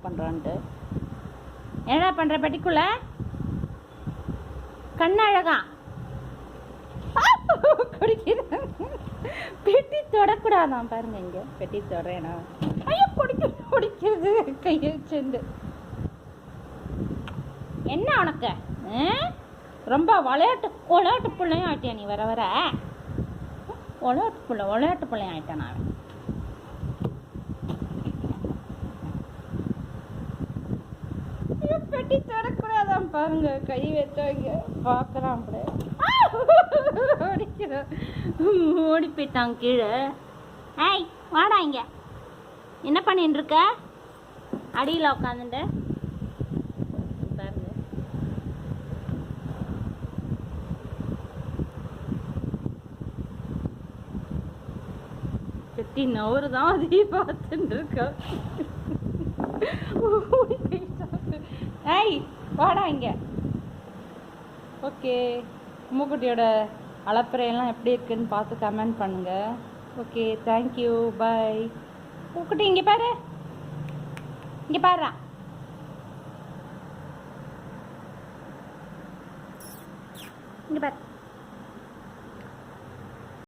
பண்ணுறான்ட்டு. என்னடா பண்ணுற பெட்டிக்குள்ள? கண்ணு அழகா குடிக்கிறது. பெட்டி தொடக்கூடாதான் பாருங்க, இங்கே பெட்டி தொடறேனா? ஐயோ குடிக்கிறது கையை சேர்ந்து. என்ன உனக்கு ரொம்ப விளையாட்டு பிள்ளையும் ஆயிட்டியா நீ? வர வர விளையாட்டு பிள்ளையும் ஆயிட்டான் நான். பெட்டி தொடக்கூடாதான் பாருங்க, கை வச்சவங்க பார்க்குறான். அப்படியே ஓடி போயிட்டான் கீழே. ஏய் வாடா இங்க, என்ன பண்ணிட்டு இருக்க? அடியில் உட்காந்துட்டு பாருங்க. பெட்டி நவரு தான் அதே பார்த்துட்டு இருக்கா. ஏய் வாடா இங்க. ஓகே, உம்முக்குட்டியோட அலப்பறையெல்லாம் எப்படி இருக்குன்னு பார்த்து கமெண்ட் பண்ணுங்க. ஓகே, தேங்க்யூ, பாய். உம்முக்குட்டி இங்கே பாரு, இங்கே பாருடா. இங்கே பாரு.